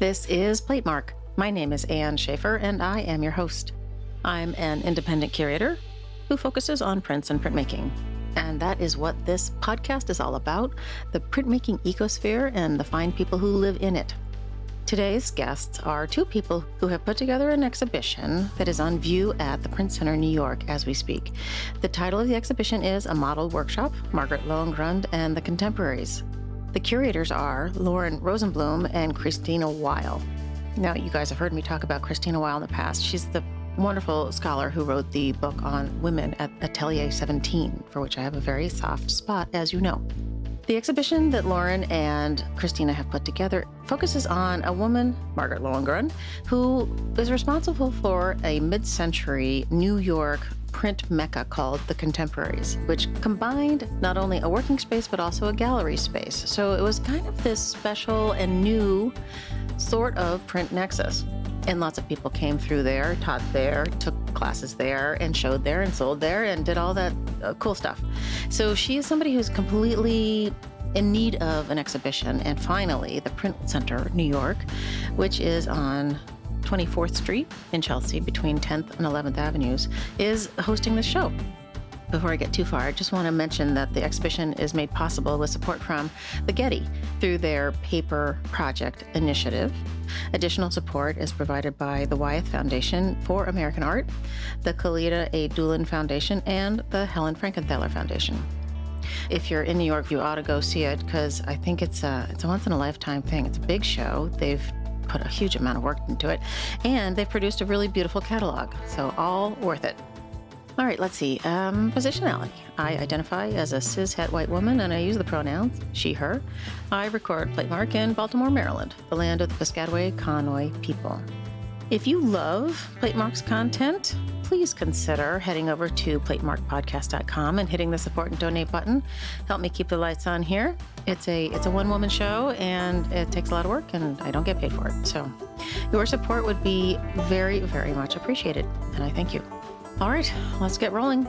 This is Platemark. My name is Ann Shafer, and I am your host. I'm an independent curator who focuses on prints and printmaking. And that is what this podcast is all about, the printmaking ecosphere and the fine people who live in it. Today's guests are two people who have put together an exhibition that is on view at the Print Center, New York, as we speak. The title of the exhibition is A Model Workshop, Margaret Lowengrund and the Contemporaries. The curators are Rosenblum and Christina Weyl. Now, you guys have heard me talk about Christina Weyl in the past. She's the wonderful scholar who wrote the book on women at Atelier 17, for which I have a very soft spot, as you know. The exhibition that Lauren and Christina have put together focuses on a woman, Margaret Lowengrund, who is responsible for a mid-century New York print mecca called the Contemporaries, which combined not only a working space but also a gallery space. So it was kind of this special and new sort of print nexus. And lots of people came through there, taught there, took classes there, and showed there, and sold there, and did all that cool stuff. So she is somebody who's completely in need of an exhibition. And finally, the Print Center, New York, which is on 24th Street in Chelsea between 10th and 11th Avenues, is hosting this show. Before I get too far, I just want to mention that the exhibition is made possible with support from the Getty through their paper project initiative. Additional support is provided by the Wyeth Foundation for American Art, the Kalita A. Doolin Foundation, and the Helen Frankenthaler Foundation. If you're in New York, you ought to go see it because I think it's a once-in-a-lifetime thing. It's a big show. They've put a huge amount of work into it, and they've produced a really beautiful catalog, so all worth it. All right, let's see. Positionality. I identify as a cis-het white woman, and I use the pronouns she, her. I record Platemark in Baltimore, Maryland, the land of the Piscataway Conoy people. If you love Platemark's content, please consider heading over to platemarkpodcast.com and hitting the support and donate button. Help me keep the lights on here. It's a one-woman show, and it takes a lot of work, and I don't get paid for it. So your support would be very, very much appreciated, and I thank you. All right, let's get rolling.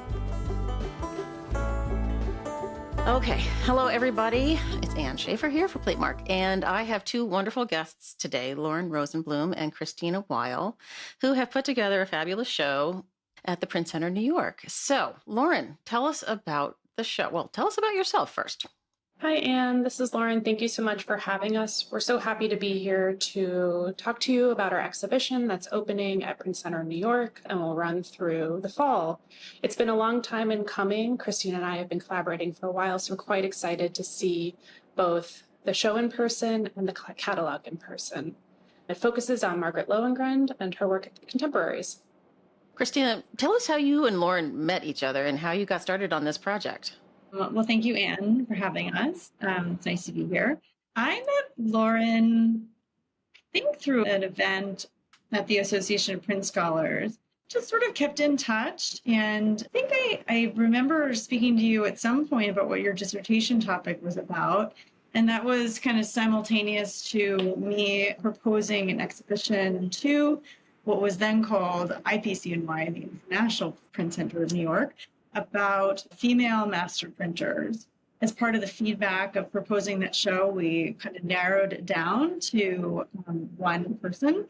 Okay, hello everybody. It's Ann Shafer here for Platemark, and I have two wonderful guests today, Lauren Rosenblum and Christina Weyl, who have put together a fabulous show at the Print Center, New York. So, Lauren, tell us about the show. Well, tell us about yourself first. Hi, Anne. This is Lauren. Thank you so much for having us. We're so happy to be here to talk to you about our exhibition that's opening at Print Center, New York, and will run through the fall. It's been a long time in coming. Christina and I have been collaborating for a while, so we're quite excited to see both the show in person and the catalog in person. It focuses on Margaret Lowengrund and her work at the Contemporaries. Christina, tell us how you and Lauren met each other and how you got started on this project. Well, thank you, Anne, for having us. It's nice to be here. I met Lauren, I think, through an event at the Association of Print Scholars. Just sort of kept in touch. And I think I remember speaking to you at some point about what your dissertation topic was about. And that was kind of simultaneous to me proposing an exhibition to what was then called IPCNY, the International Print Center of New York, about female master printers. As part of the feedback of proposing that show, we kind of narrowed it down to one person,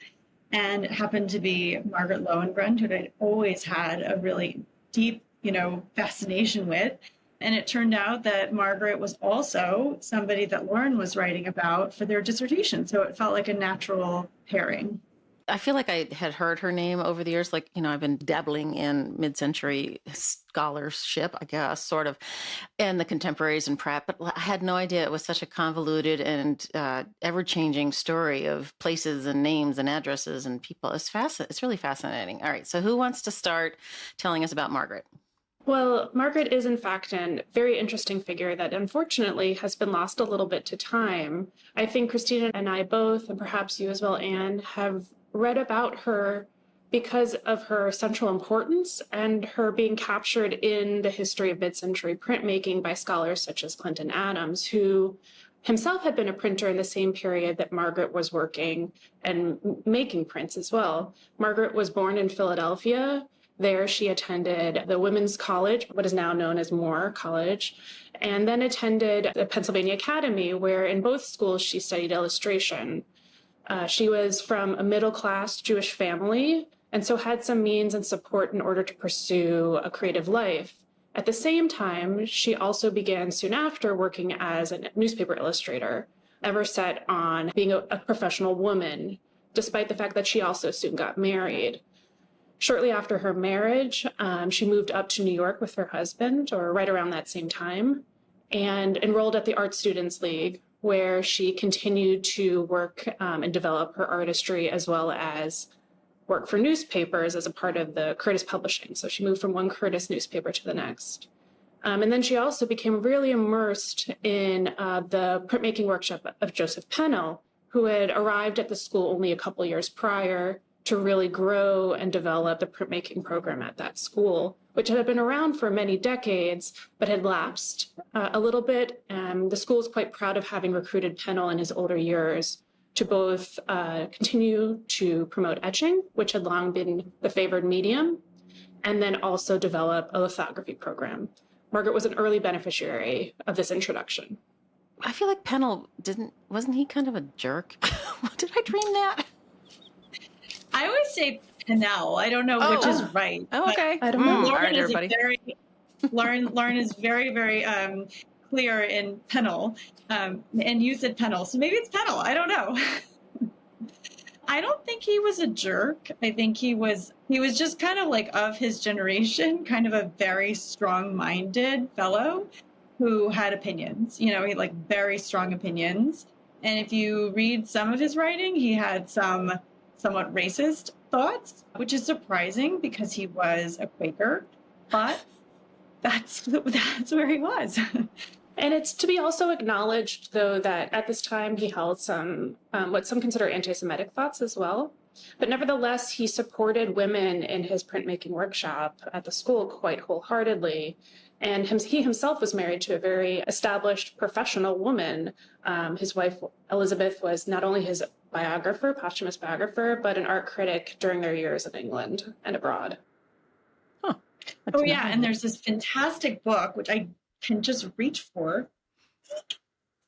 and it happened to be Margaret Lowengrund, who I'd always had a really deep, fascination with. And it turned out that Margaret was also somebody that Lauren was writing about for their dissertation, so it felt like a natural pairing. I feel like I had heard her name over the years. I've been dabbling in mid-century scholarship, I guess, sort of, and the Contemporaries and Pratt, but I had no idea it was such a convoluted and ever-changing story of places and names and addresses and people. It's really fascinating. All right, so who wants to start telling us about Margaret? Well, Margaret is, in fact, a very interesting figure that unfortunately has been lost a little bit to time. I think Christina and I both, and perhaps you as well, Anne, have read about her because of her central importance and her being captured in the history of mid-century printmaking by scholars such as Clinton Adams, who himself had been a printer in the same period that Margaret was working and making prints as well. Margaret was born in Philadelphia. There she attended the Women's College, what is now known as Moore College, and then attended the Pennsylvania Academy, where in both schools she studied illustration. She was from a middle-class Jewish family, and so had some means and support in order to pursue a creative life. At the same time, she also began soon after working as a newspaper illustrator, ever set on being a professional woman, despite the fact that she also soon got married. Shortly after her marriage, she moved up to New York with her husband, or right around that same time, and enrolled at the Art Students League, where she continued to work and develop her artistry, as well as work for newspapers as a part of the Curtis publishing. So she moved from one Curtis newspaper to the next. And then she also became really immersed in the printmaking workshop of Joseph Pennell, who had arrived at the school only a couple years prior to really grow and develop the printmaking program at that school, which had been around for many decades, but had lapsed a little bit. And the school is quite proud of having recruited Pennell in his older years to both continue to promote etching, which had long been the favored medium, and then also develop a lithography program. Margaret was an early beneficiary of this introduction. I feel like Pennell wasn't he kind of a jerk? Did I dream that? I always say Pennell. I don't know which is right. Oh, okay. I don't know. All right, everybody. Lauren is very, very clear in Pennell, and you said Pennell, so maybe it's Pennell. I don't know. I don't think he was a jerk. I think he was just kind of like of his generation, kind of a very strong-minded fellow who had opinions. You know, he had like very strong opinions. And if you read some of his writing, he had some somewhat racist thoughts, which is surprising because he was a Quaker, but that's where he was. And it's to be also acknowledged, though, that at this time he held some, what some consider anti-Semitic thoughts as well. But nevertheless, he supported women in his printmaking workshop at the school quite wholeheartedly. And he himself was married to a very established professional woman. His wife, Elizabeth, was not only his biographer, posthumous biographer, but an art critic during their years in England and abroad. Huh. Oh, yeah. And there's this fantastic book, which I can just reach for,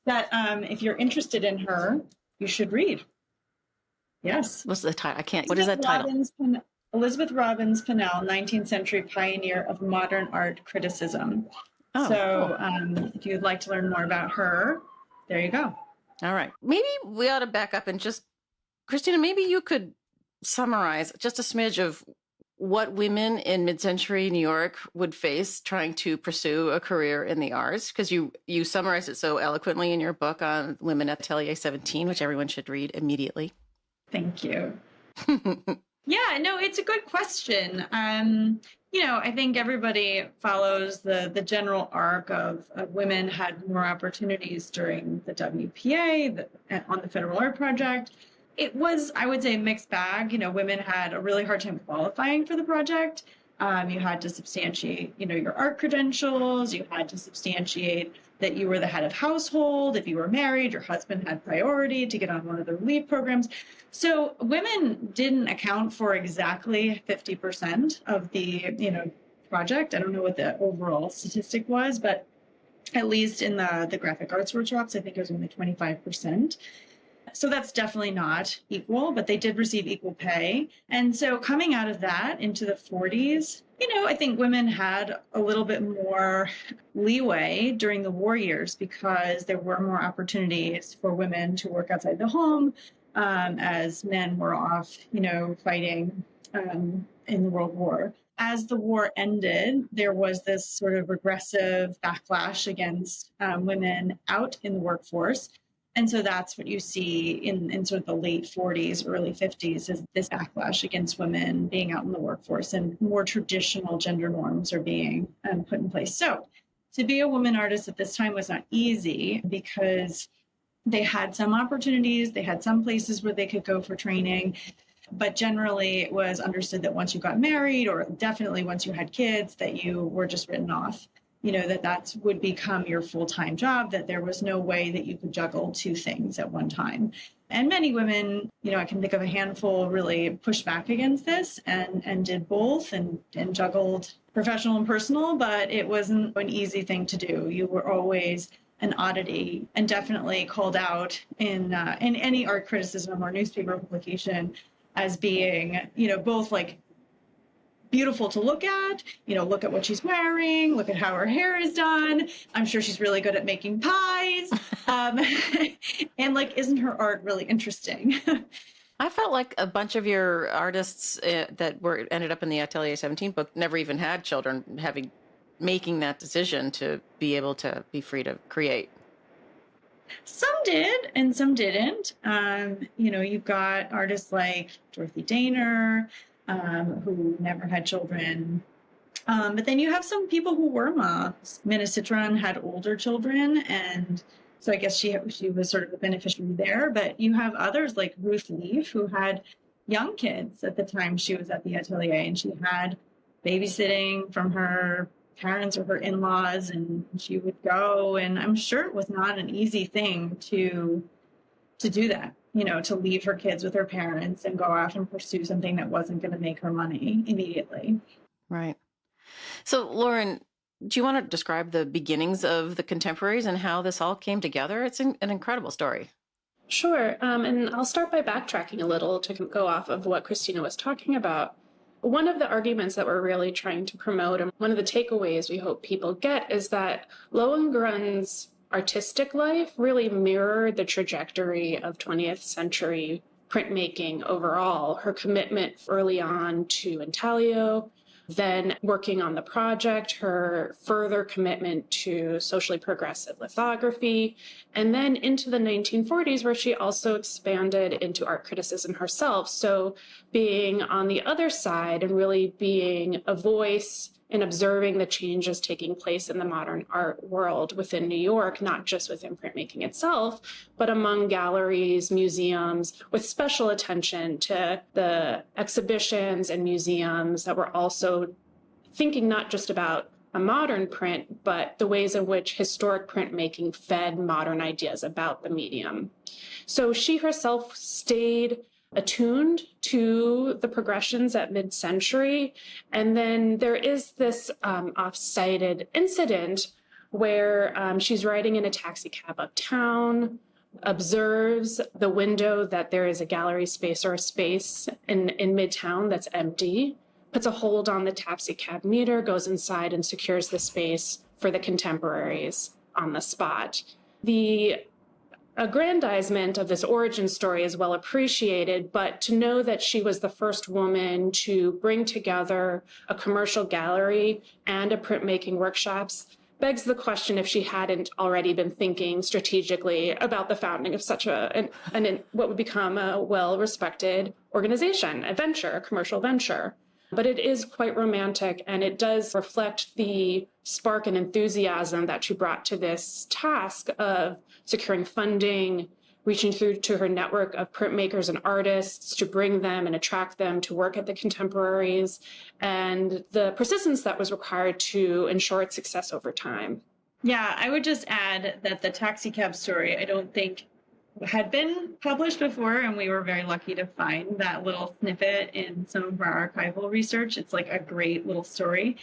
that if you're interested in her, you should read. Yes. What's the title? I can't. What is that title? Elizabeth Robbins Pennell, 19th Century Pioneer of Modern Art Criticism. Oh, so cool. if you'd like to learn more about her, there you go. All right. Maybe we ought to back up and just, Christina, maybe you could summarize just a smidge of what women in mid-century New York would face trying to pursue a career in the arts, because you summarize it so eloquently in your book on Women at Atelier 17, which everyone should read immediately. Thank you. Yeah, no, it's a good question. You know, I think everybody follows the general arc of women had more opportunities during the WPA, on the Federal Art Project. It was, I would say, a mixed bag. You know, women had a really hard time qualifying for the project. You had to substantiate, you know, your art credentials. You had to substantiate that you were the head of household. If you were married, your husband had priority to get on one of the relief programs. So women didn't account for exactly 50% of the, you know, project. I don't know what the overall statistic was, but at least in the graphic arts workshops, I think it was only 25%. So that's definitely not equal, but they did receive equal pay. And so coming out of that into the 40s, you know, I think women had a little bit more leeway during the war years because there were more opportunities for women to work outside the home as men were off, you know, fighting in the World War. As the war ended, there was this sort of regressive backlash against women out in the workforce. And so that's what you see in sort of the late 40s, early 50s, is this backlash against women being out in the workforce, and more traditional gender norms are being put in place. So to be a woman artist at this time was not easy because they had some opportunities, they had some places where they could go for training, but generally it was understood that once you got married, or definitely once you had kids, that you were just written off. You know, that would become your full-time job, that there was no way that you could juggle two things at one time. And many women, you know, I can think of a handful, really pushed back against this and did both and juggled professional and personal, but it wasn't an easy thing to do. You were always an oddity, and definitely called out in any art criticism or newspaper publication as being, both like beautiful to look at, look at what she's wearing, look at how her hair is done. I'm sure she's really good at making pies. And like, isn't her art really interesting? I felt like a bunch of your artists that ended up in the Atelier 17 book never even had children, making that decision to be able to be free to create. Some did and some didn't. You've got artists like Dorothy Daner, who never had children. But then you have some people who were moms. Minna Citron had older children, and so I guess she was sort of the beneficiary there. But you have others like Ruth Leaf, who had young kids at the time she was at the Atelier, and she had babysitting from her parents or her in-laws, and she would go, and I'm sure it was not an easy thing to do that, to leave her kids with her parents and go out and pursue something that wasn't going to make her money immediately. Right. So, Lauren, do you want to describe the beginnings of the Contemporaries and how this all came together? It's an incredible story. Sure. And I'll start by backtracking a little to go off of what Christina was talking about. One of the arguments that we're really trying to promote, and one of the takeaways we hope people get, is that Lowengrund's artistic life really mirrored the trajectory of 20th century printmaking overall. Her commitment early on to intaglio, then working on the project, her further commitment to socially progressive lithography, and then into the 1940s, where she also expanded into art criticism herself. So being on the other side and really being a voice in observing the changes taking place in the modern art world within New York, not just within printmaking itself, but among galleries, museums, with special attention to the exhibitions and museums that were also thinking not just about a modern print, but the ways in which historic printmaking fed modern ideas about the medium. So she herself stayed attuned to the progressions at mid-century. And then there is this off-cited incident where she's riding in a taxi cab uptown, observes the window that there is a gallery space or a space in Midtown that's empty, puts a hold on the taxi cab meter, goes inside and secures the space for the Contemporaries on the spot. The aggrandizement of this origin story is well appreciated, but to know that she was the first woman to bring together a commercial gallery and a printmaking workshops begs the question if she hadn't already been thinking strategically about the founding of such what would become a well-respected organization, a commercial venture. But it is quite romantic, and it does reflect the spark and enthusiasm that she brought to this task of securing funding, reaching through to her network of printmakers and artists to bring them and attract them to work at the Contemporaries, and the persistence that was required to ensure its success over time. Yeah, I would just add that the taxi cab story, I don't think had been published before, and we were very lucky to find that little snippet in some of our archival research. It's like a great little story.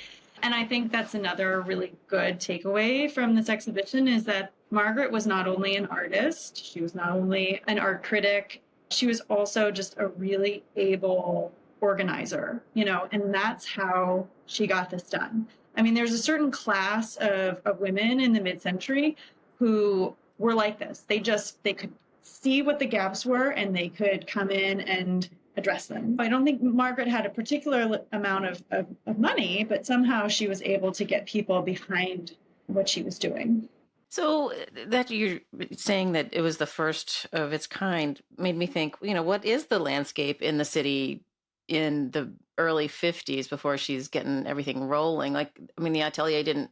And I think that's another really good takeaway from this exhibition, is that Margaret was not only an artist, she was not only an art critic, she was also just a really able organizer, and that's how she got this done. I mean, there's a certain class of women in the mid-century who were like this. They could see what the gaps were and they could come in and address them. I don't think Margaret had a particular amount of money, but somehow she was able to get people behind what she was doing. So that you're saying that it was the first of its kind made me think, what is the landscape in the city in the early 50s before she's getting everything rolling? The Atelier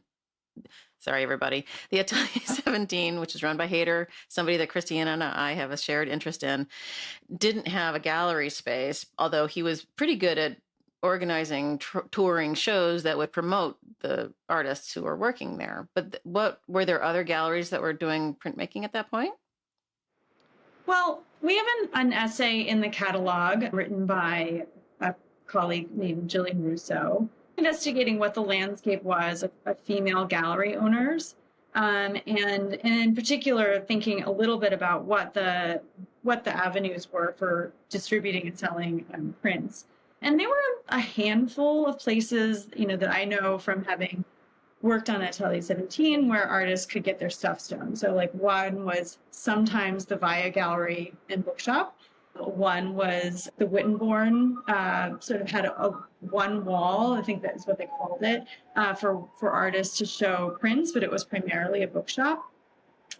sorry, everybody. The Atelier 17, which is run by Hayter, somebody that Christina and I have a shared interest in, didn't have a gallery space, although he was pretty good at organizing touring shows that would promote the artists who were working there. But were there other galleries that were doing printmaking at that point? Well, we have an essay in the catalog written by a colleague named Jillian Russo, investigating what the landscape was of female gallery owners and in particular, thinking a little bit about what the avenues were for distributing and selling prints. And there were a handful of places, that I know from having worked on Atelier 17 where artists could get their stuff shown. So like one was sometimes the Via Gallery and Bookshop. One was the Wittenborn, sort of had a one wall, I think that's what they called it, for artists to show prints, but it was primarily a bookshop.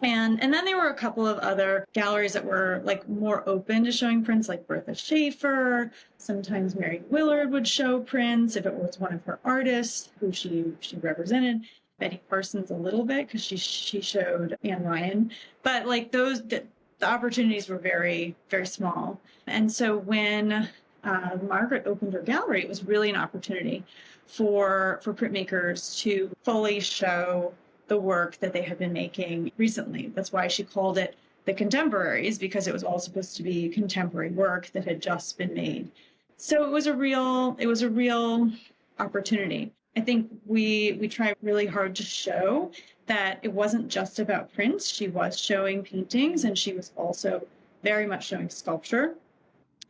And then there were a couple of other galleries that were like more open to showing prints, like Bertha Schaefer. Sometimes Mary Willard would show prints if it was one of her artists who she represented. Betty Parsons a little bit because she showed Anne Ryan. But like the opportunities were very, very small. And so when Margaret opened her gallery, it was really an opportunity for printmakers to fully show the work that they had been making recently. That's why she called it the Contemporaries, because it was all supposed to be contemporary work that had just been made. So it was a real opportunity. I think we tried really hard to show that it wasn't just about prints. She was showing paintings, and she was also very much showing sculpture.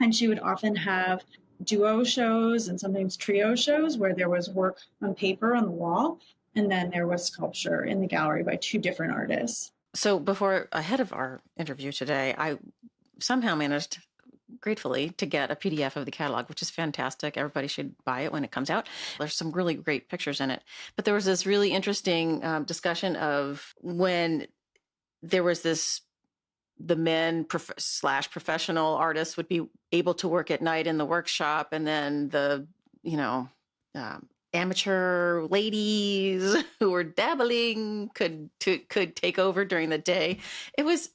And she would often have duo shows and sometimes trio shows where there was work on paper on the wall, and then there was sculpture in the gallery by two different artists. So ahead of our interview today, I somehow managed, gratefully, to get a PDF of the catalog, which is fantastic. Everybody should buy it when it comes out. There's some really great pictures in it. But there was this really interesting discussion of when there was the men / professional artists would be able to work at night in the workshop, and then the, amateur ladies who were dabbling could take over during the day. It was,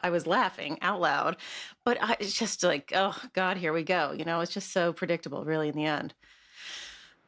I was laughing out loud, but it's just like, oh God, here we go. It's just so predictable, really, in the end.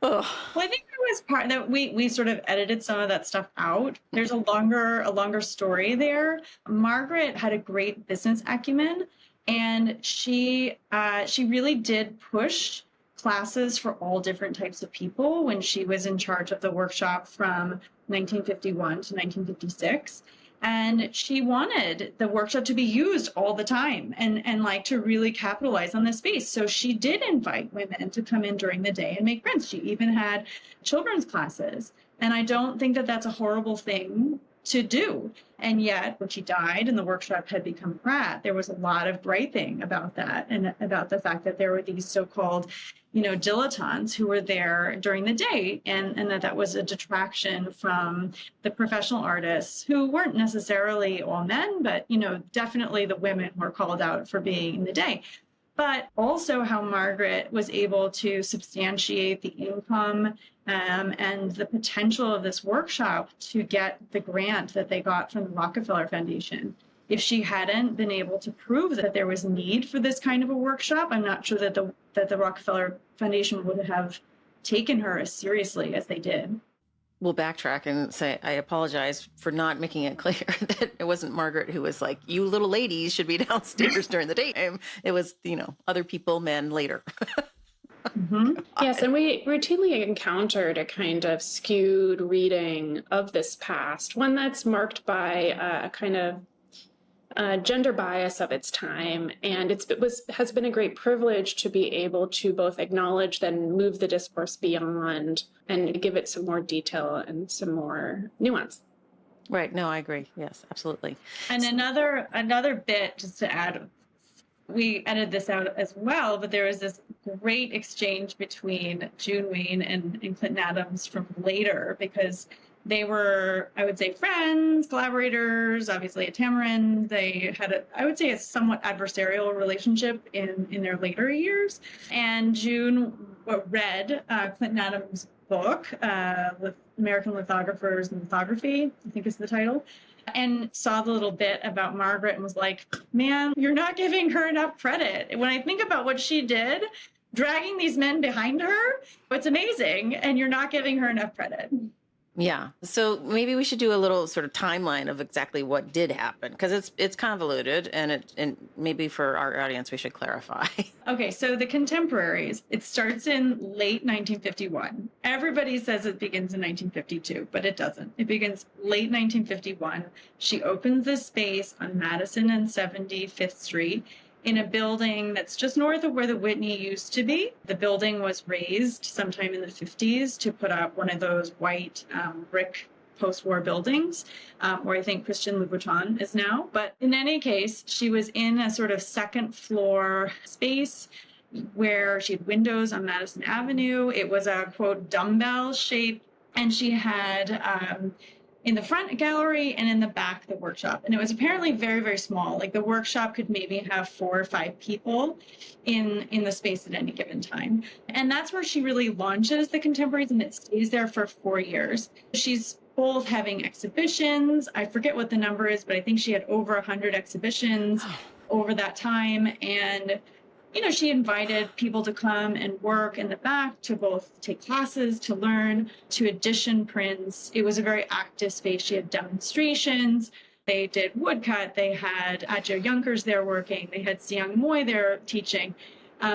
Oh. Well, I think there was part that we sort of edited some of that stuff out. There's a longer story there. Margaret had a great business acumen, and she really did push classes for all different types of people when she was in charge of the workshop from 1951 to 1956. And she wanted the workshop to be used all the time and like to really capitalize on the space. So she did invite women to come in during the day and make prints. She even had children's classes. And I don't think that that's a horrible thing to do. And yet, when she died and the workshop had become Pratt, there was a lot of griping about that and about the fact that there were these so-called, dilettantes who were there during the day, and that was a detraction from the professional artists who weren't necessarily all men, but, definitely the women were called out for being in the day. But also how Margaret was able to substantiate the income and the potential of this workshop to get the grant that they got from the Rockefeller Foundation. If she hadn't been able to prove that there was need for this kind of a workshop, I'm not sure that the Rockefeller Foundation would have taken her as seriously as they did. We'll backtrack and say, I apologize for not making it clear that it wasn't Margaret who was like, you little ladies should be downstairs during the daytime. It was, other people, men later. Mm-hmm. Yes, and we routinely encountered a kind of skewed reading of this past, one that's marked by a kind of gender bias of its time. And has been a great privilege to be able to both acknowledge then move the discourse beyond and give it some more detail and some more nuance. Right. No, I agree. Yes, absolutely. And another bit just to add, we edited this out as well, but there was this great exchange between June Wayne and Clinton Adams from later, because they were, I would say, friends, collaborators, obviously at Tamarind. They had a somewhat adversarial relationship in their later years. And June read Clinton Adams' book, with American Lithographers and Lithography, I think is the title, and saw the little bit about Margaret and was like, man, you're not giving her enough credit. When I think about what she did, dragging these men behind her, it's amazing, and you're not giving her enough credit. Yeah. So maybe we should do a little sort of timeline of exactly what did happen, because it's convoluted, and maybe for our audience we should clarify. Okay, so the Contemporaries, it starts in late 1951. Everybody says it begins in 1952, but it doesn't. It begins late 1951. She opens this space on Madison and 75th Street in a building that's just north of where the Whitney used to be. The building was raised sometime in the 50s to put up one of those white brick post-war buildings, where I think Christian Louboutin is now. But in any case, she was in a sort of second floor space where she had windows on Madison Avenue. It was a, quote, dumbbell shape, and she had in the front a gallery and in the back the workshop. And it was apparently very, very small. Like the workshop could maybe have 4 or 5 people in the space at any given time. And that's where she really launches the Contemporaries, and it stays there for 4 years. She's both having exhibitions. I forget what the number is, but I think she had over 100 exhibitions over that time. And she invited people to come and work in the back, to both take classes, to learn, to edition prints. It was a very active space. She had demonstrations. They did woodcut. They had Adjo Junkers there working. They had Siang Moy there teaching.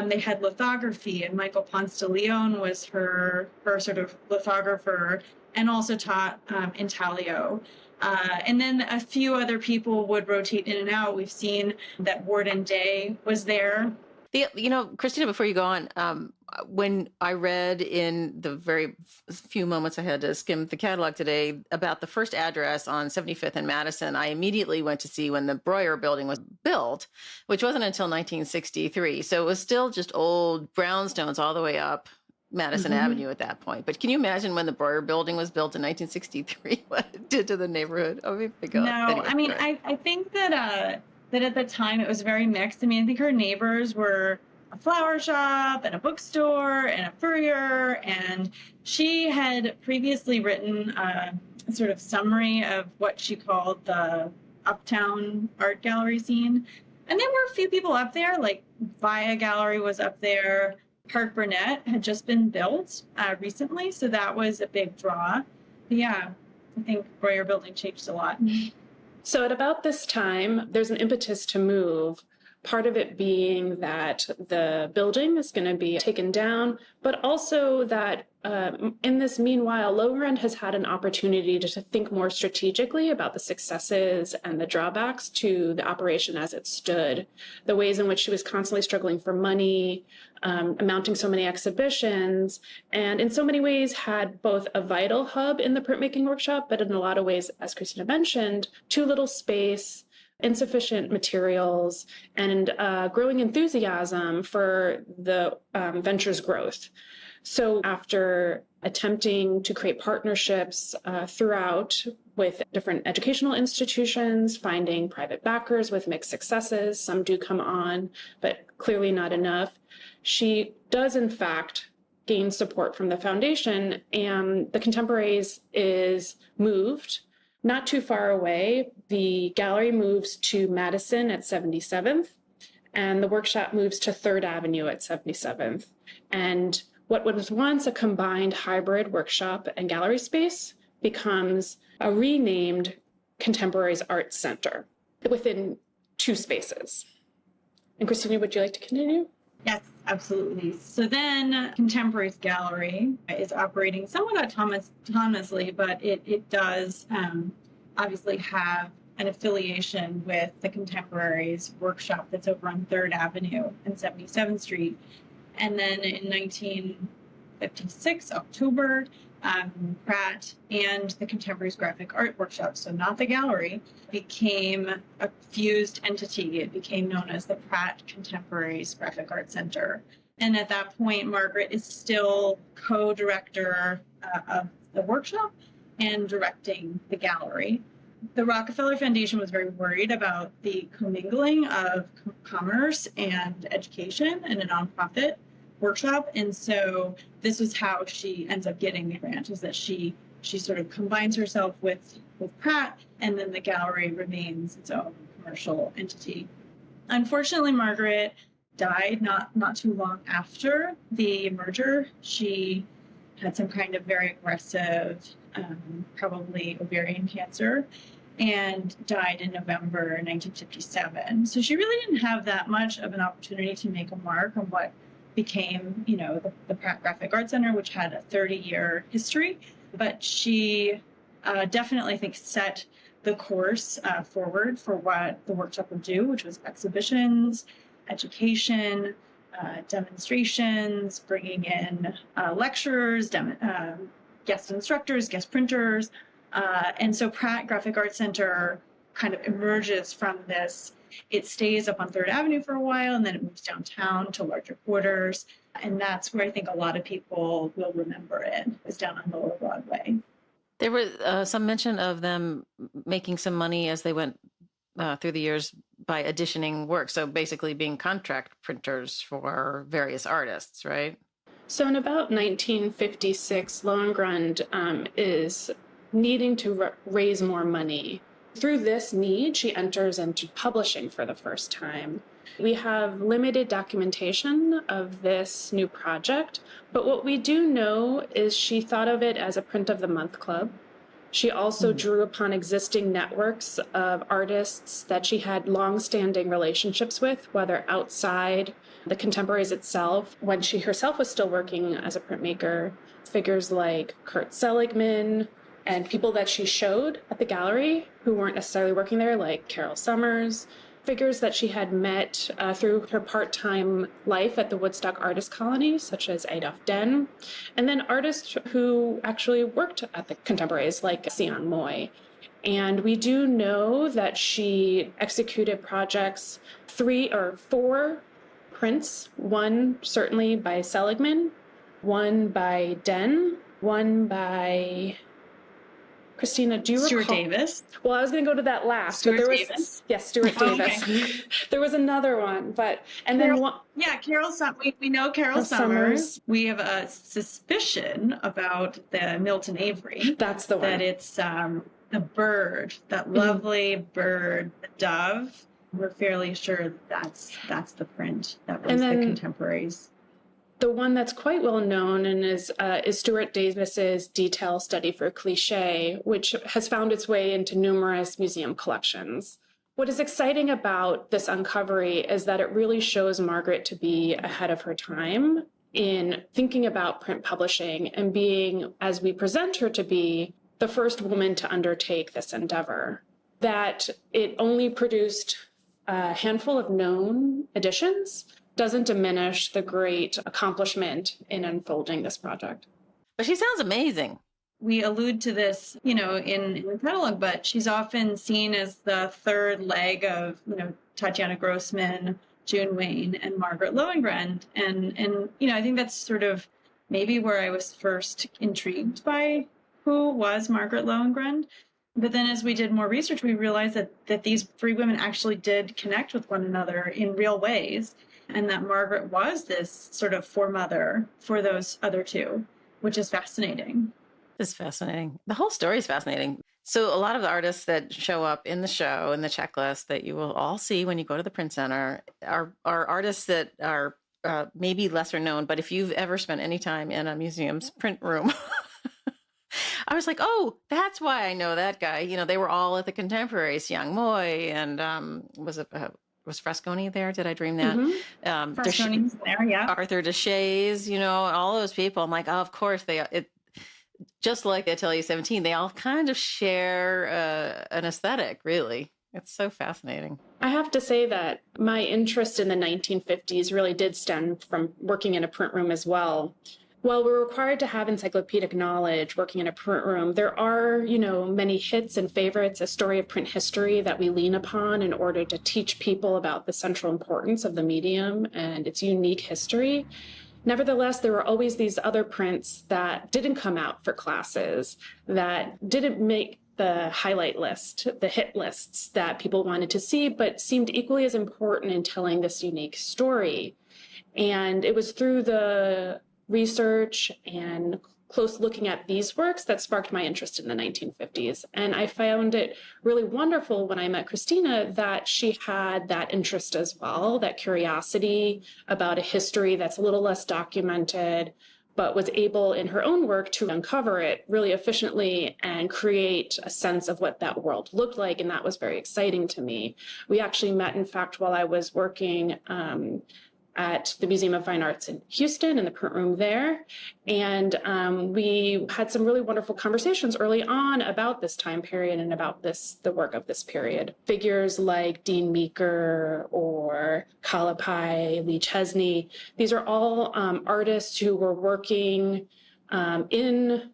They had lithography, and Michael Ponce de Leon was her sort of lithographer, and also taught intaglio. And then a few other people would rotate in and out. We've seen that Warden Day was there. Christina, before you go on, when I read in the very few moments I had to skim the catalog today about the first address on 75th and Madison, I immediately went to see when the Breuer building was built, which wasn't until 1963. So it was still just old brownstones all the way up Madison Avenue at that point. But can you imagine when the Breuer building was built in 1963, what it did to the neighborhood? Oh, my God. No, anyway, I think that at the time it was very mixed. I think her neighbors were a flower shop and a bookstore and a furrier, and she had previously written a sort of summary of what she called the uptown art gallery scene. And there were a few people up there, like Via Gallery was up there. Park Burnett had just been built recently, so that was a big draw. But yeah, I think Breuer building changed a lot. So at about this time, there's an impetus to move, part of it being that the building is going to be taken down, but also that in this meanwhile, Lowengrund has had an opportunity to think more strategically about the successes and the drawbacks to the operation as it stood, the ways in which she was constantly struggling for money, mounting so many exhibitions, and in so many ways had both a vital hub in the printmaking workshop, but in a lot of ways, as Christina mentioned, too little space, insufficient materials, and growing enthusiasm for the venture's growth. So after attempting to create partnerships throughout with different educational institutions, finding private backers with mixed successes, some do come on, but clearly not enough, she does in fact gain support from the foundation, and the Contemporaries is moved not too far away. The gallery moves to Madison at 77th, and the workshop moves to 3rd Avenue at 77th. And what was once a combined hybrid workshop and gallery space becomes a renamed Contemporaries Art Center within 2 spaces. And Christina, would you like to continue? Yes, absolutely. So then Contemporaries Gallery is operating somewhat autonomously, but it does obviously have an affiliation with the Contemporaries workshop that's over on 3rd Avenue and 77th Street. And then in 1956, October, Pratt and the Contemporaries Graphic Art Workshop, so not the gallery, became a fused entity. It became known as the Pratt Contemporaries Graphic Art Center. And at that point, Margaret is still co-director of the workshop and directing the gallery. The Rockefeller Foundation was very worried about the commingling of commerce and education in a nonprofit workshop. And so this was how she ends up getting the grant, is that she sort of combines herself with Pratt, and then the gallery remains its own commercial entity. Unfortunately, Margaret died not too long after the merger. She had some kind of very aggressive, probably ovarian cancer, and died in November 1957. So she really didn't have that much of an opportunity to make a mark on what became, the Pratt Graphic Art Center, which had a 30-year history. But she definitely, I think, set the course forward for what the workshop would do, which was exhibitions, education, demonstrations, bringing in lecturers, guest instructors, guest printers. And so Pratt Graphic Art Center kind of emerges from this. It stays up on 3rd Avenue for a while, and then it moves downtown to larger quarters. And that's where I think a lot of people will remember it, is down on Lower Broadway. There was some mention of them making some money as they went through the years by editioning work. So basically being contract printers for various artists, right? So in about 1956, Lowengrund is needing to raise more money. Through this need, she enters into publishing for the first time. We have limited documentation of this new project, but what we do know is she thought of it as a print of the month club. She also drew upon existing networks of artists that she had long-standing relationships with, whether outside the Contemporaries itself, when she herself was still working as a printmaker, figures like Kurt Seligman, and people that she showed at the gallery who weren't necessarily working there, like Carol Summers, figures that she had met through her part-time life at the Woodstock Artist Colony, such as Adolf Den, and then artists who actually worked at the Contemporaries, like Sion Moy. And we do know that she executed projects, 3 or 4 prints, one certainly by Seligman, one by Den, one by Christina, do you recall? Stuart Davis. Well, I was going to go to that last. Stuart but there was, Davis? Yes, Stuart Davis. Okay. There was another one, Carol Summers. We know Carol Summers. We have a suspicion about the Milton Avery. That's the one. That it's the bird, that lovely bird, the dove. We're fairly sure that's the print. That was the Contemporaries. The one that's quite well known and is Stuart Davis's Detail Study for Cliché, which has found its way into numerous museum collections. What is exciting about this uncovery is that it really shows Margaret to be ahead of her time in thinking about print publishing and being, as we present her to be, the first woman to undertake this endeavor. That it only produced a handful of known editions doesn't diminish the great accomplishment in unfolding this project. But she sounds amazing. We allude to this, in the catalog, but she's often seen as the third leg of, Tatiana Grossman, June Wayne, and Margaret Lowengrund. And I think that's sort of maybe where I was first intrigued by who was Margaret Lowengrund. But then as we did more research, we realized that these 3 women actually did connect with one another in real ways, and that Margaret was this sort of foremother for those other 2, which is fascinating. It's fascinating. The whole story is fascinating. So a lot of the artists that show up in the show, in the checklist that you will all see when you go to the Print Center are artists that are maybe lesser known, but if you've ever spent any time in a museum's print room, I was like, oh, that's why I know that guy. They were all at the Contemporaries, Yang Moy, and was Fresconi there? Did I dream that? Mm-hmm. Fresconi's there, yeah. Arthur Deshays, all those people. I'm like, oh, of course just like Atelier 17, they all kind of share an aesthetic, really. It's so fascinating. I have to say that my interest in the 1950s really did stem from working in a print room as well. While we're required to have encyclopedic knowledge working in a print room, there are, many hits and favorites, a story of print history that we lean upon in order to teach people about the central importance of the medium and its unique history. Nevertheless, there were always these other prints that didn't come out for classes, that didn't make the highlight list, the hit lists that people wanted to see, but seemed equally as important in telling this unique story. And it was through the research and close looking at these works that sparked my interest in the 1950s. And I found it really wonderful when I met Christina that she had that interest as well, that curiosity about a history that's a little less documented, but was able in her own work to uncover it really efficiently and create a sense of what that world looked like. And that was very exciting to me. We actually met, in fact, while I was working at the Museum of Fine Arts in Houston, in the print room there. And we had some really wonderful conversations early on about this time period and about the work of this period. Figures like Dean Meeker or Kalapai, Lee Chesney, these are all artists who were working in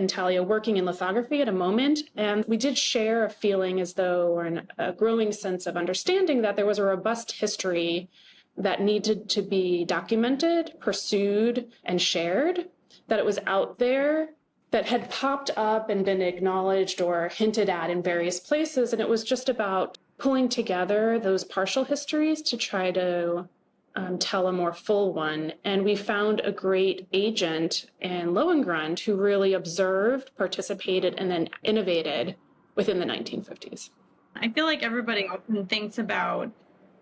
Talia, working in lithography at a moment. And we did share a feeling as though, or a growing sense of understanding that there was a robust history that needed to be documented, pursued, and shared, that it was out there, that had popped up and been acknowledged or hinted at in various places. And it was just about pulling together those partial histories to try to tell a more full one. And we found a great agent in Lowengrund who really observed, participated, and then innovated within the 1950s. I feel like everybody often thinks about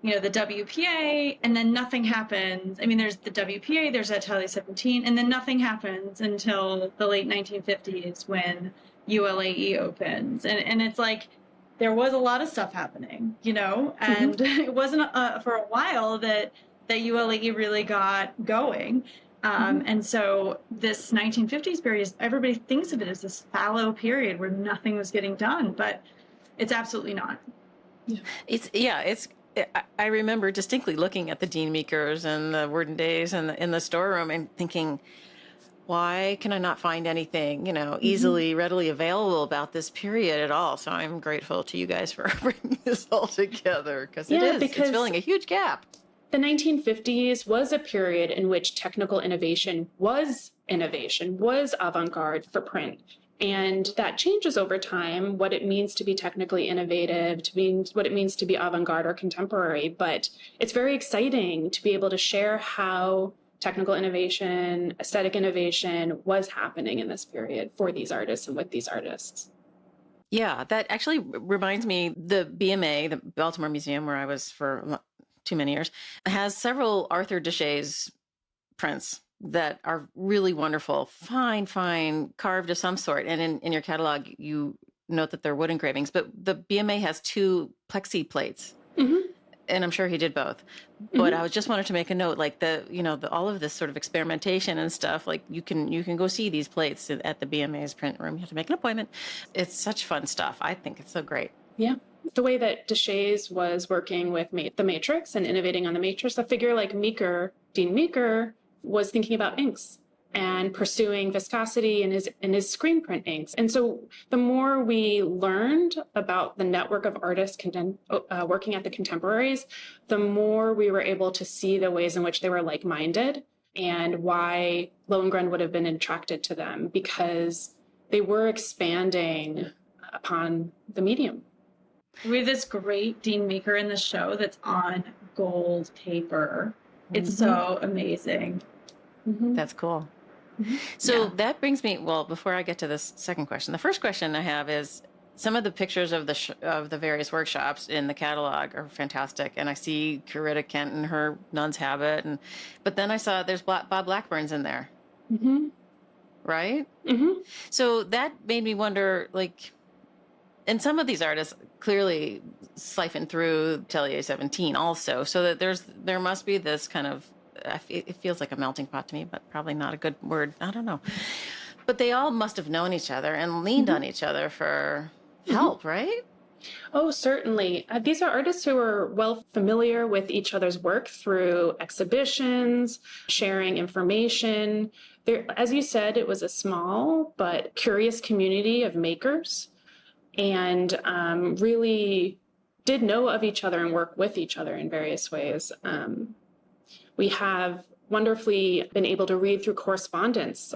the WPA, and then nothing happens. I mean, there's the WPA, there's Atelier 17, and then nothing happens until the late 1950s when ULAE opens. And it's like, there was a lot of stuff happening, and it wasn't for a while that ULAE really got going. And so this 1950s period, everybody thinks of it as this fallow period where nothing was getting done, but it's absolutely not. I remember distinctly looking at the Dean Meekers and the Worden Days and in the storeroom and thinking, why can I not find anything, easily, readily available about this period at all? So I'm grateful to you guys for bringing this all together because it's filling a huge gap. The 1950s was a period in which technical innovation was avant-garde for print. And that changes over time, what it means to be technically innovative, what it means to be avant-garde or contemporary. But it's very exciting to be able to share how technical innovation, aesthetic innovation was happening in this period for these artists and with these artists. Yeah, that actually reminds me, the BMA, the Baltimore Museum, where I was for too many years, has several Arthur Deschay's prints that are really wonderful, fine, carved of some sort. And in your catalog, you note that they're wood engravings, but the BMA has 2 plexi plates. Mm-hmm. And I'm sure he did both. But I just wanted to make a note, like all of this sort of experimentation and stuff, like you can go see these plates at the BMA's print room. You have to make an appointment. It's such fun stuff. I think it's so great. Yeah. The way that Deschay's was working with the matrix and innovating on the matrix, a figure like Dean Meeker, was thinking about inks and pursuing viscosity in his screen print inks. And so the more we learned about the network of artists working at the Contemporaries, the more we were able to see the ways in which they were like-minded and why Lowengrund would have been attracted to them, because they were expanding upon the medium. We have this great Dean Meeker in the show that's on gold paper. It's so amazing. Mm-hmm. That's cool. Mm-hmm. So that brings me, before I get to this second question, the first question I have is some of the pictures of the various workshops in the catalog are fantastic. And I see Coretta Kent in her nun's habit. But then I saw there's Bob Blackburn's in there. Mm-hmm. Right? Mm-hmm. So that made me wonder, and some of these artists clearly siphon through Atelier 17 also, so that there must be this kind of, it feels like a melting pot to me, but probably not a good word. I don't know. But they all must have known each other and leaned on each other for help, right? Oh, certainly. These are artists who are well familiar with each other's work through exhibitions, sharing information. As you said, it was a small but curious community of makers, and really did know of each other and work with each other in various ways. We have wonderfully been able to read through correspondence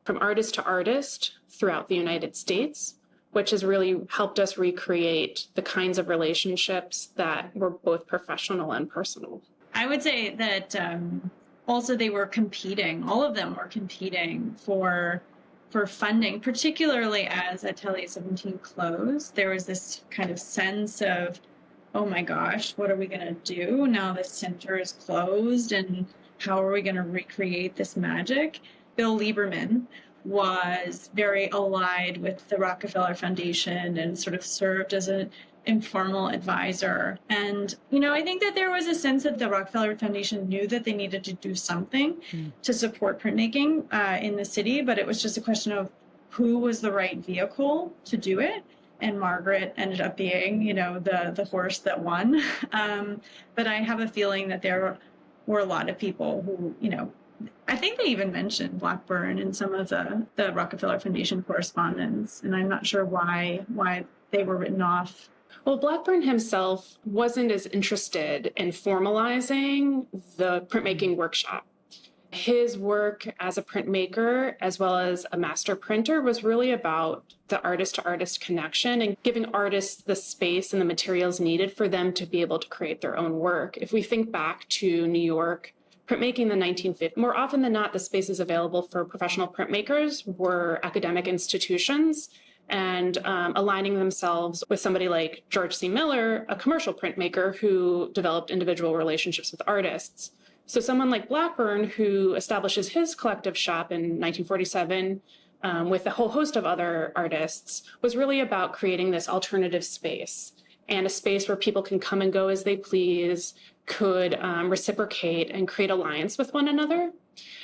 from artist to artist throughout the United States, which has really helped us recreate the kinds of relationships that were both professional and personal. I would say that also they were competing. All of them were competing for funding, particularly as Atelier 17 closed. There was this kind of sense of, oh my gosh, what are we going to do now the center is closed, and how are we going to recreate this magic? Bill Lieberman was very allied with the Rockefeller Foundation and sort of served as an informal advisor. And, I think that there was a sense that the Rockefeller Foundation knew that they needed to do something to support printmaking in the city, but it was just a question of who was the right vehicle to do it. And Margaret ended up being, the horse that won. But I have a feeling that there were a lot of people who, I think they even mentioned Blackburn in some of the Rockefeller Foundation correspondence. And I'm not sure why they were written off. Well, Blackburn himself wasn't as interested in formalizing the printmaking workshop. His work as a printmaker, as well as a master printer, was really about the artist-to-artist connection and giving artists the space and the materials needed for them to be able to create their own work. If we think back to New York, printmaking in the 1950s, more often than not, the spaces available for professional printmakers were academic institutions, and aligning themselves with somebody like George C. Miller, a commercial printmaker who developed individual relationships with artists. So someone like Blackburn, who establishes his collective shop in 1947 with a whole host of other artists, was really about creating this alternative space, and a space where people can come and go as they please, could reciprocate and create alliance with one another.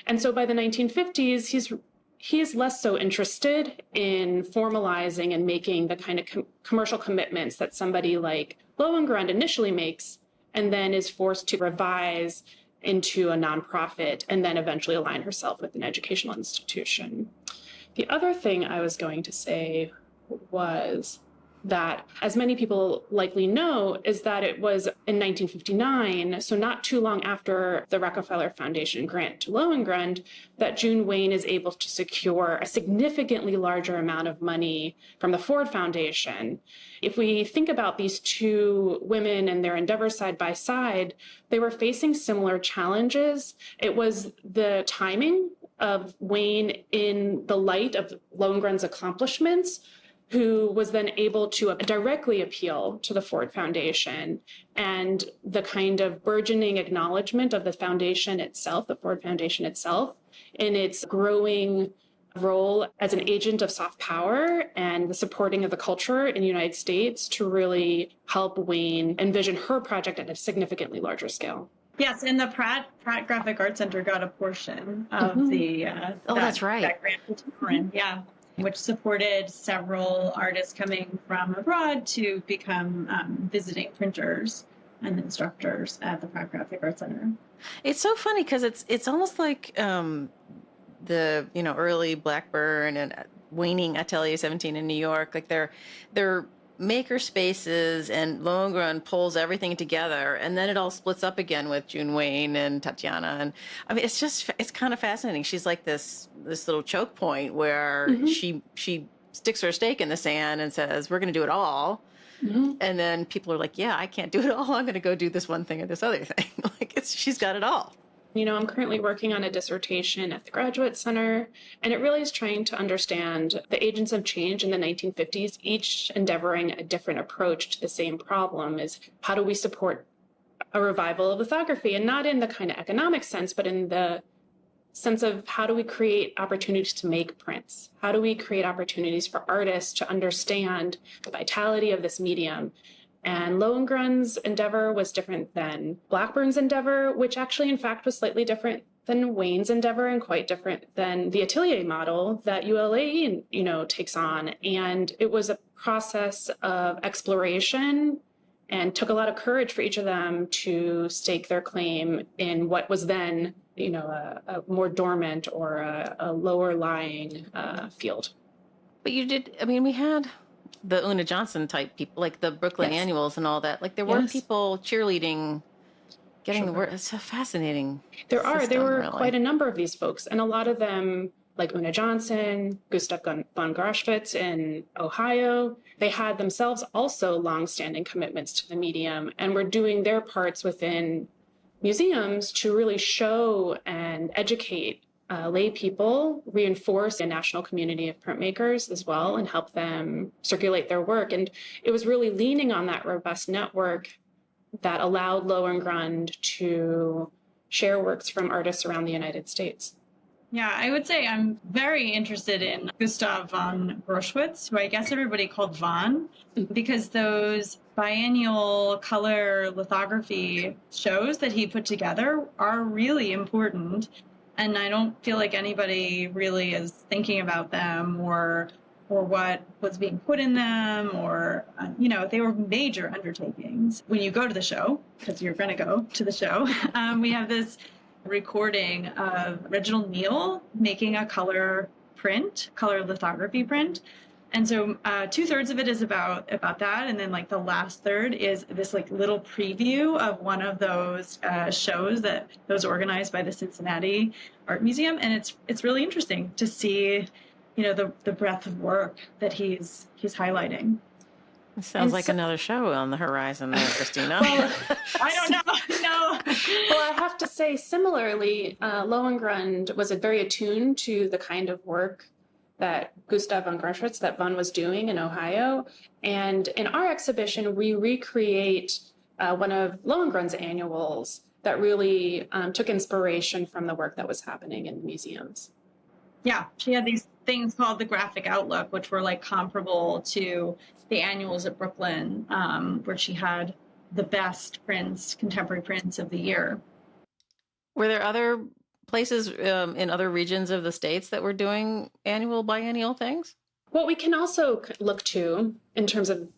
And so by the 1950s, he is less so interested in formalizing and making the kind of commercial commitments that somebody like Lowengrund initially makes, and then is forced to revise into a nonprofit and then eventually align herself with an educational institution. The other thing I was going to say was that, as many people likely know, is that it was in 1959, so not too long after the Rockefeller Foundation grant to Lowengrund, that June Wayne is able to secure a significantly larger amount of money from the Ford Foundation. If we think about these two women and their endeavors side by side, they were facing similar challenges. It was the timing of Wayne in the light of Lowengrund's accomplishments, who was then able to directly appeal to the Ford Foundation, and the kind of burgeoning acknowledgement of the foundation itself, the Ford Foundation itself, in its growing role as an agent of soft power and the supporting of the culture in the United States to really help Wayne envision her project at a significantly larger scale. Yes, and the Pratt Graphic Art Center got a portion of that's right. That grant, yeah, which supported several artists coming from abroad to become visiting printers and instructors at the Pratt Graphic Art Center. It's so funny because it's almost like the early Blackburn and waning Atelier 17 in New York, like they're maker spaces, and Lowengrund pulls everything together, and then it all splits up again with June Wayne and Tatiana. And I mean, it's kind of fascinating. She's like this little choke point where she sticks her stake in the sand and says, we're going to do it all. And then people are like, yeah, I can't do it all. I'm going to go do this one thing or this other thing. She's got it all. I'm currently working on a dissertation at the Graduate Center, and it really is trying to understand the agents of change in the 1950s, each endeavoring a different approach to the same problem. Is how do we support a revival of lithography, and not in the kind of economic sense, but in the sense of how do we create opportunities to make prints? How do we create opportunities for artists to understand the vitality of this medium? And Lowengrund's endeavor was different than Blackburn's endeavor, which actually, in fact, was slightly different than Wayne's endeavor and quite different than the atelier model that ULA, takes on. And it was a process of exploration and took a lot of courage for each of them to stake their claim in what was then, a more dormant or a lower lying field. But we had the Una Johnson type people, like the Brooklyn Annuals and all that. Like there were people cheerleading, getting the word. It's so fascinating. There were really quite a number of these folks, and a lot of them, like Una Johnson, Gustav von Groschwitz in Ohio, they had themselves also longstanding commitments to the medium and were doing their parts within museums to really show and educate lay people, reinforce a national community of printmakers as well, and help them circulate their work. And it was really leaning on that robust network that allowed Lowengrund to share works from artists around the United States. Yeah, I would say I'm very interested in Gustav von Groschwitz, who I guess everybody called Von, because those biennial color lithography shows that he put together are really important. And I don't feel like anybody really is thinking about them or what was being put in them, or, they were major undertakings. When you go to the show, because you're going to go to the show, we have this recording of Reginald Neal making a color lithography print. And so 2/3 of it is about that. And then like the last third is this like little preview of one of those shows that was organized by the Cincinnati Art Museum. And it's really interesting to see, the breadth of work that he's highlighting. It sounds like another show on the horizon there, Christina. Well, I don't know. No. Well, I have to say, similarly, Lowengrund was very attuned to the kind of work that Gustav von Groschwitz, that Von was doing in Ohio. And in our exhibition, we recreate one of Lowengrund's annuals that really took inspiration from the work that was happening in museums. Yeah, she had these things called the Graphic Outlook, which were like comparable to the annuals at Brooklyn, where she had the best prints, contemporary prints of the year. Were there other places in other regions of the States that were doing annual, biennial things? What we can also look to in terms of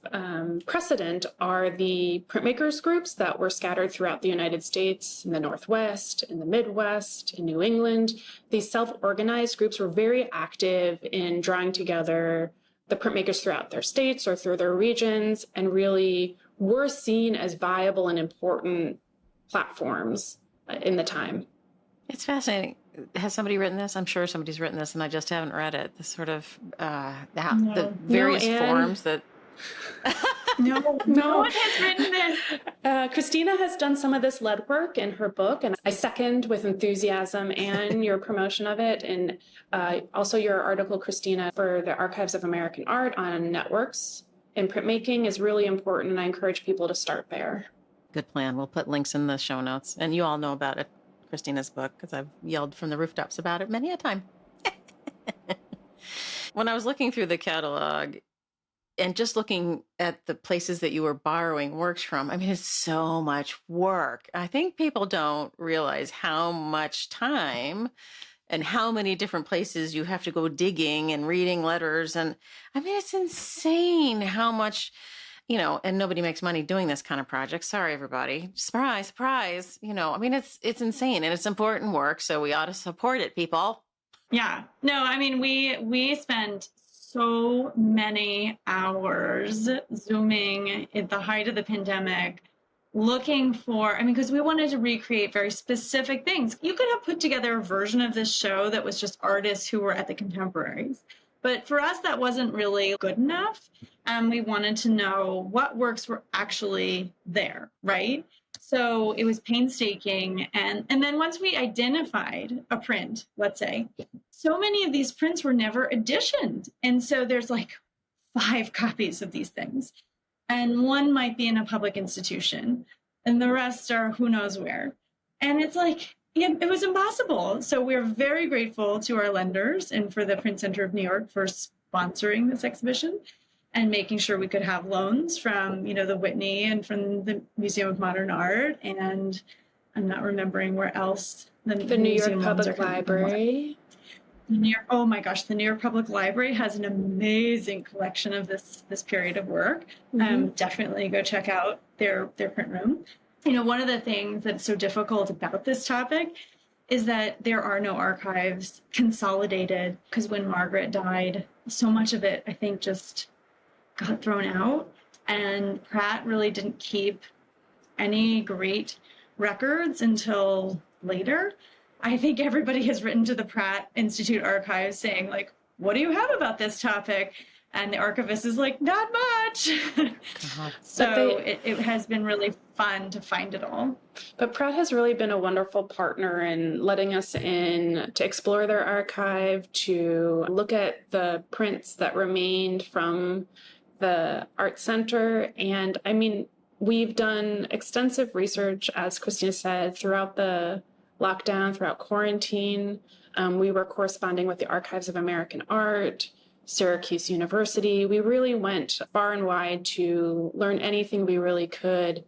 precedent are the printmakers groups that were scattered throughout the United States, in the Northwest, in the Midwest, in New England. These self-organized groups were very active in drawing together the printmakers throughout their states or through their regions, and really were seen as viable and important platforms in the time. It's fascinating. Has somebody written this? I'm sure somebody's written this, and I just haven't read it. The sort of the various forms that. No one has written this. Christina has done some of this lead work in her book, and I second with enthusiasm and your promotion of it, and also your article, Christina, for the Archives of American Art on networks in printmaking is really important, and I encourage people to start there. Good plan. We'll put links in the show notes, and you all know about it. Christina's book, because I've yelled from the rooftops about it many a time. When I was looking through the catalog and just looking at the places that you were borrowing works from, I mean, it's so much work. I think people don't realize how much time and how many different places you have to go digging and reading letters. And I mean, it's insane how much, and nobody makes money doing this kind of project. Sorry, everybody. Surprise, surprise. I mean, it's insane and it's important work. So we ought to support it, people. Yeah. No, I mean, we spent so many hours Zooming at the height of the pandemic, looking for, because we wanted to recreate very specific things. You could have put together a version of this show that was just artists who were at the Contemporaries. But for us, that wasn't really good enough. We wanted to know what works were actually there, right? So it was painstaking. And then once we identified a print, let's say, so many of these prints were never editioned. And so there's like 5 copies of these things. And one might be in a public institution, and the rest are who knows where. And it's like, yeah, it was impossible. So we're very grateful to our lenders and for the Print Center of New York for sponsoring this exhibition and making sure we could have loans from, the Whitney and from the Museum of Modern Art. And I'm not remembering where else. The New York Public Library. Oh my gosh, the New York Public Library has an amazing collection of this period of work. Mm-hmm. Definitely go check out their print room. One of the things that's so difficult about this topic is that there are no archives consolidated, because when Margaret died, so much of it, I think, just got thrown out. And Pratt really didn't keep any great records until later. I think everybody has written to the Pratt Institute archives saying, like, what do you have about this topic? And the archivist is like, not much. So it has been really fun to find it all. But Pratt has really been a wonderful partner in letting us in to explore their archive, to look at the prints that remained from the art center. And I mean, we've done extensive research, as Christina said, throughout the lockdown, throughout quarantine, We were corresponding with the Archives of American Art, Syracuse University. We really went far and wide to learn anything we really could.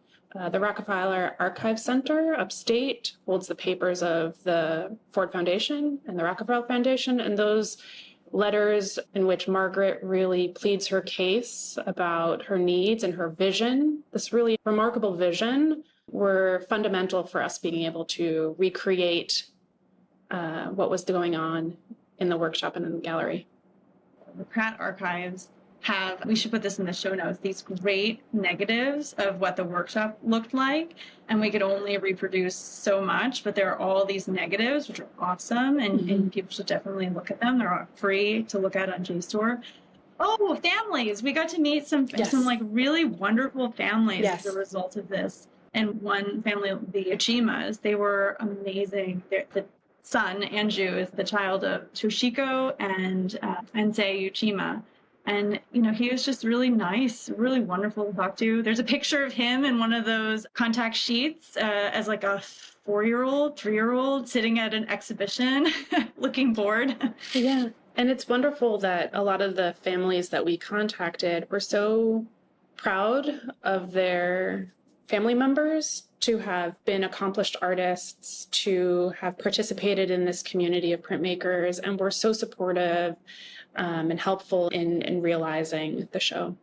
The Rockefeller Archive Center upstate holds the papers of the Ford Foundation and the Rockefeller Foundation, and those letters in which Margaret really pleads her case about her needs and her vision, this really remarkable vision, were fundamental for us being able to recreate what was going on in the workshop and in the gallery. The Pratt archives have, we should put this in the show notes, these great negatives of what the workshop looked like. And we could only reproduce so much, but there are all these negatives, which are awesome. And people should definitely look at them. They're free to look at on JSTOR. Oh, families. We got to meet some like really wonderful families as a result of this. And one family, the Uchimas, they were amazing. The son, Anju, is the child of Toshiko and Ansei Uchima. And, you know, he was just really nice, really wonderful to talk to. There's a picture of him in one of those contact sheets as like a 4-year-old, 3-year-old sitting at an exhibition looking bored. Yeah. And it's wonderful that a lot of the families that we contacted were so proud of their family members to have been accomplished artists, to have participated in this community of printmakers, and were so supportive and helpful in realizing the show.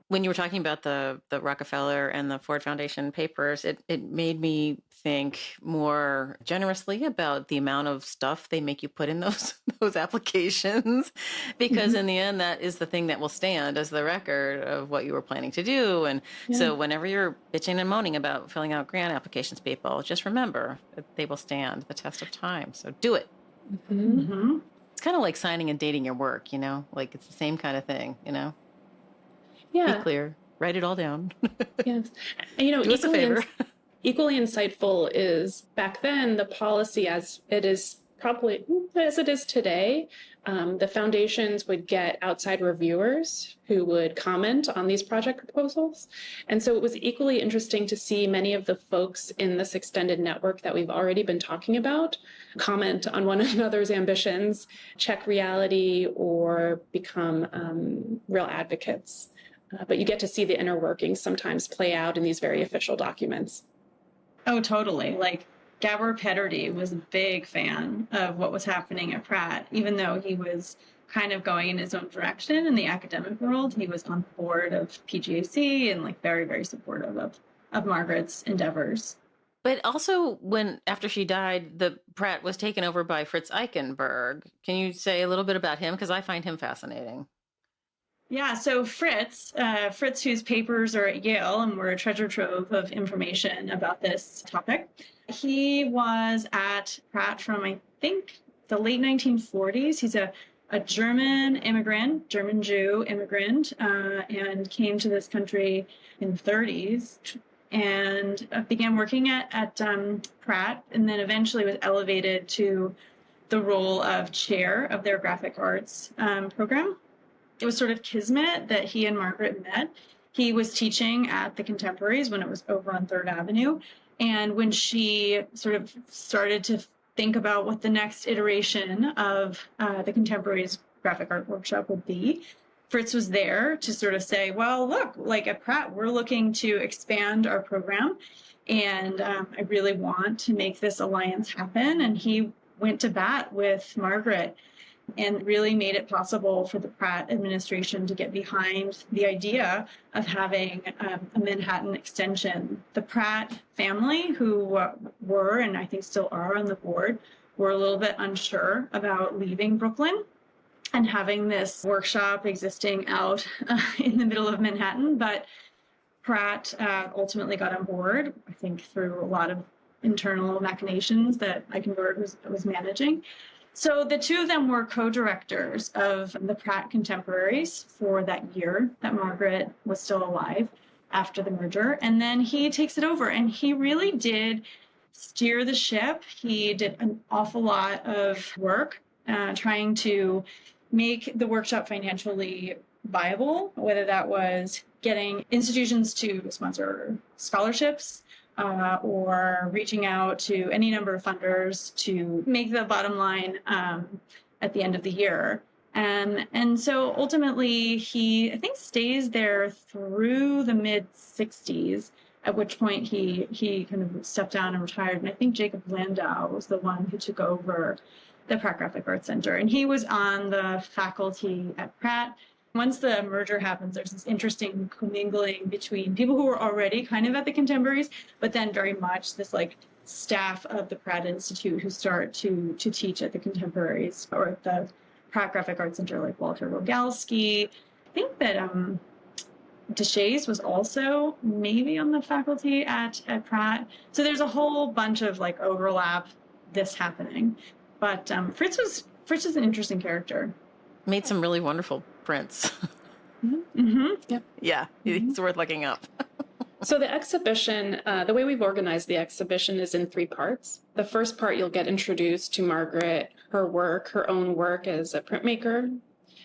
When you were talking about the Rockefeller and the Ford Foundation papers, it made me think more generously about the amount of stuff they make you put in those applications, because in the end, that is the thing that will stand as the record of what you were planning to do. And so whenever you're bitching and moaning about filling out grant applications, people, just remember that they will stand the test of time. So do it. It's kind of like signing and dating your work, you know, like it's the same kind of thing, you know? Yeah. Be clear, write it all down. Yes. And, you know, do us a favor. Equally insightful is back then the policy as it is probably as it is today. The foundations would get outside reviewers who would comment on these project proposals. And so it was equally interesting to see many of the folks in this extended network that we've already been talking about comment on one another's ambitions, check reality, or become real advocates. But you get to see the inner workings sometimes play out in these very official documents. Oh, totally. Like Gabor Petterdy was a big fan of what was happening at Pratt, even though he was kind of going in his own direction in the academic world. He was on the board of PGAC and like very, very supportive of Margaret's endeavors. But also when, after she died, the Pratt was taken over by Fritz Eichenberg. Can you say a little bit about him? Because I find him fascinating. Yeah, so Fritz, whose papers are at Yale and were a treasure trove of information about this topic, he was at Pratt from, I think, the late 1940s. He's a German immigrant, German Jew immigrant, and came to this country in the 30s and began working at Pratt, and then eventually was elevated to the role of chair of their graphic arts program. It was sort of kismet that he and Margaret met. He was teaching at the Contemporaries when it was over on 3rd Avenue. And when she sort of started to think about what the next iteration of the Contemporaries graphic art workshop would be, Fritz was there to sort of say, well, look, like at Pratt, we're looking to expand our program. And I really want to make this alliance happen. And he went to bat with Margaret and really made it possible for the Pratt administration to get behind the idea of having a Manhattan extension. The Pratt family, who were, and I think still are on the board, were a little bit unsure about leaving Brooklyn and having this workshop existing out in the middle of Manhattan. But Pratt ultimately got on board, I think through a lot of internal machinations that Eichenberg was managing. So the two of them were co-directors of the Pratt Contemporaries for that year that Margaret was still alive after the merger. And then he takes it over, and he really did steer the ship. He did an awful lot of work trying to make the workshop financially viable, whether that was getting institutions to sponsor scholarships, or reaching out to any number of funders to make the bottom line at the end of the year. And so ultimately, he, I think, stays there through the mid-60s, at which point he kind of stepped down and retired. And I think Jacob Landau was the one who took over the Pratt Graphic Art Center. And he was on the faculty at Pratt. Once the merger happens, there's this interesting commingling between people who were already kind of at the Contemporaries, but then very much this like staff of the Pratt Institute who start to teach at the Contemporaries or at the Pratt Graphic Art Center, like Walter Rogalski. I think that Deshays was also maybe on the faculty at Pratt. So there's a whole bunch of like overlap this happening. But Fritz is an interesting character. Made some really wonderful prints. Mm-hmm. Yep. Yeah, it's worth looking up. So the exhibition, the way we've organized the exhibition is in 3 parts. The first part, you'll get introduced to Margaret, her own work as a printmaker.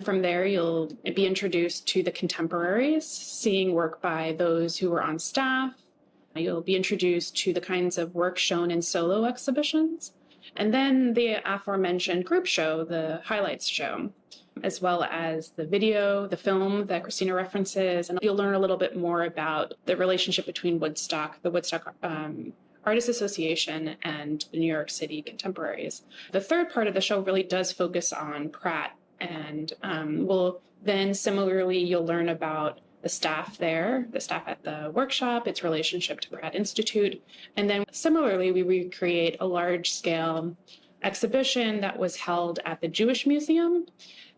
From there, you'll be introduced to the Contemporaries, seeing work by those who were on staff. You'll be introduced to the kinds of work shown in solo exhibitions. And then the aforementioned group show, the highlights show, as well as the video, the film that Christina references. And you'll learn a little bit more about the relationship between Woodstock, the Woodstock Artists Association, and the New York City Contemporaries. The third part of the show really does focus on Pratt. And similarly, you'll learn about the staff there, the staff at the workshop, its relationship to Pratt Institute. And then similarly, we recreate a large-scale exhibition that was held at the Jewish Museum,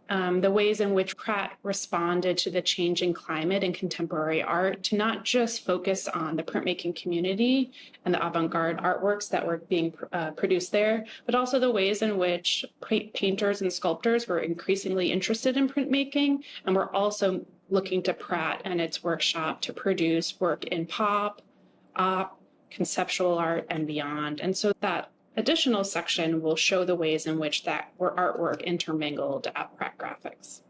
the ways in which Pratt responded to the changing climate in contemporary art, to not just focus on the printmaking community and the avant-garde artworks that were being produced there, but also the ways in which painters and sculptors were increasingly interested in printmaking, and were also looking to Pratt and its workshop to produce work in pop, op, conceptual art, and beyond. And so that additional section will show the ways in which that artwork intermingled at Pratt Graphics.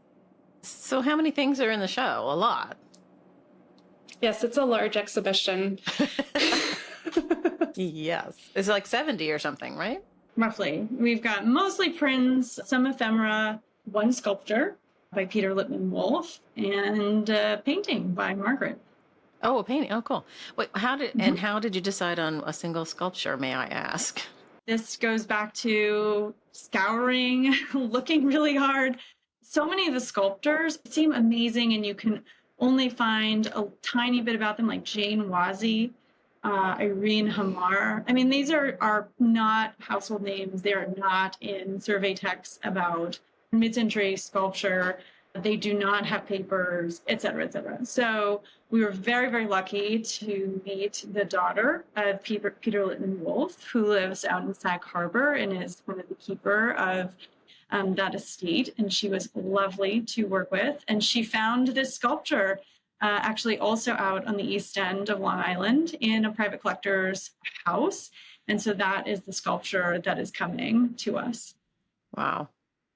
So how many things are in the show? A lot. Yes, it's a large exhibition. Yes. It's like 70 or something, right? Roughly. We've got mostly prints, some ephemera, 1 sculpture by Peter Lippmann Wolf, and a painting by Margaret. Oh, a painting. Oh, cool. Wait, how did you decide on a single sculpture, may I ask? This goes back to scouring, looking really hard. So many of the sculptors seem amazing, and you can only find a tiny bit about them, like Jane Wazzy, Irene Hamar. I mean, these are not household names. They are not in survey texts about mid-century sculpture. They do not have papers, et cetera, et cetera. So we were very, very lucky to meet the daughter of Peter Lippmann Wolf, who lives out in Sag Harbor and is one of the keeper of that estate. And she was lovely to work with. And she found this sculpture actually also out on the east end of Long Island in a private collector's house. And so that is the sculpture that is coming to us. Wow.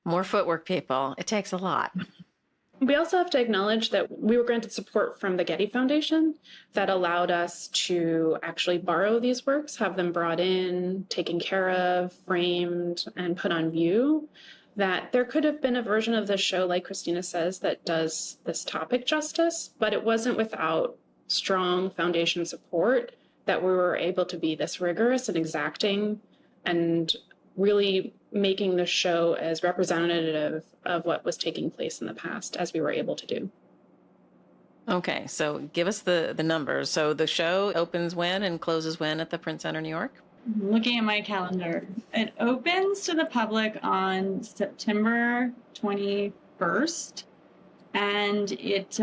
More footwork, people. It takes a lot. We also have to acknowledge that we were granted support from the Getty Foundation that allowed us to actually borrow these works, have them brought in, taken care of, framed, and put on view. That there could have been a version of the show, like Christina says, that does this topic justice, but it wasn't without strong foundation support that we were able to be this rigorous and exacting and really making the show as representative of what was taking place in the past as we were able to do. Okay, so give us the numbers. So the show opens when and closes when at the Print Center, New York? Looking at my calendar, it opens to the public on September 21st, and it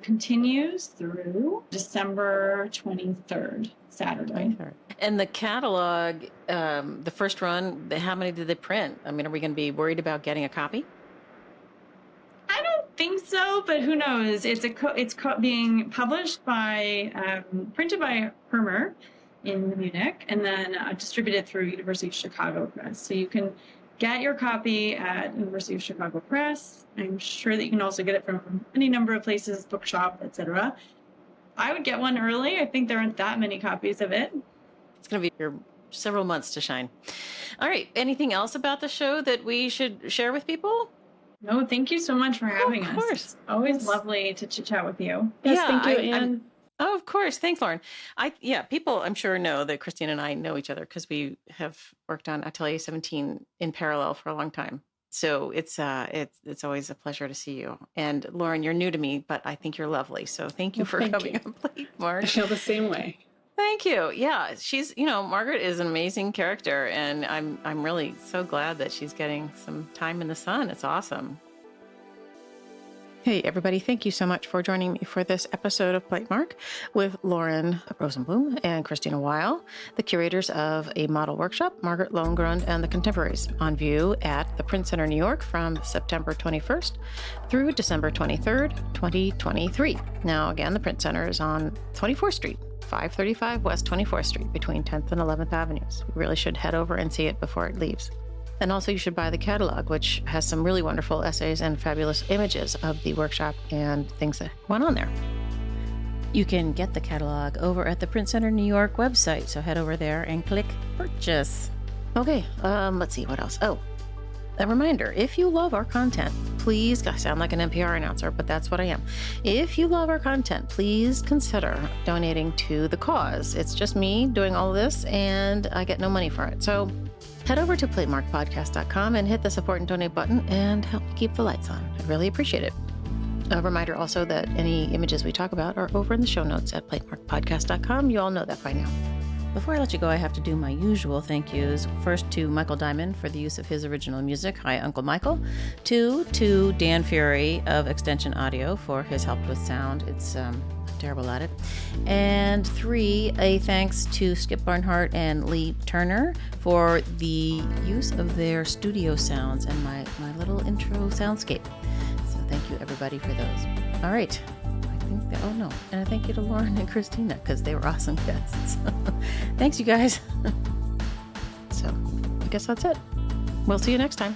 continues through December 23rd, Saturday. And the catalog, the first run, how many did they print? I mean, are we going to be worried about getting a copy? I don't think so, but who knows? It's being published by, printed by Hermer in Munich, and then distributed through University of Chicago Press. So you can get your copy at University of Chicago Press. I'm sure that you can also get it from any number of places, bookshop, etc. I would get one early. I think there aren't that many copies of it. It's going to be here several months to shine. All right. Anything else about the show that we should share with people? No, thank you so much for having us. Of course. It's always lovely to chit chat with you. Yes, thank you, Anne. Oh, of course. Thanks, Lauren. People I'm sure know that Christine and I know each other because we have worked on Atelier 17 in parallel for a long time. So it's always a pleasure to see you. And Lauren, you're new to me, but I think you're lovely. So thank you for coming on Platemark. I feel the same way. Thank you. Yeah, she's, Margaret is an amazing character, and I'm really so glad that she's getting some time in the sun. It's awesome. Hey, everybody. Thank you so much for joining me for this episode of Platemark with Lauren Rosenblum and Christina Weyl, the curators of a model workshop, Margaret, Lowengrund, and the Contemporaries, on view at the Print Center, New York from September 21st through December 23rd, 2023. Now, again, the Print Center is on 24th Street, 535 West 24th Street, between 10th and 11th Avenues. You really should head over and see it before it leaves. And also you should buy the catalog, which has some really wonderful essays and fabulous images of the workshop and things that went on there. You can get the catalog over at the Print Center New York website, so head over there and click purchase. Okay, let's see what else. Oh, a reminder, if you love our content, please, I sound like an NPR announcer, but that's what I am. If you love our content, please consider donating to the cause. It's just me doing all this, and I get no money for it. So head over to platemarkpodcast.com and hit the support and donate button and help me keep the lights on. I'd really appreciate it. A reminder also that any images we talk about are over in the show notes at platemarkpodcast.com. You all know that by now. Before I let you go, I have to do my usual thank yous. First, to Michael Diamond for the use of his original music. Hi, Uncle Michael. Two, to Dan Fury of Extension Audio for his help with sound. It's terrible at it. And three, a thanks to Skip Barnhart and Lee Turner for the use of their studio sounds and my little intro soundscape. So thank you, everybody, for those. All right. And a thank you to Lauren and Christina because they were awesome guests. Thanks, you guys. So I guess that's it. We'll see you next time.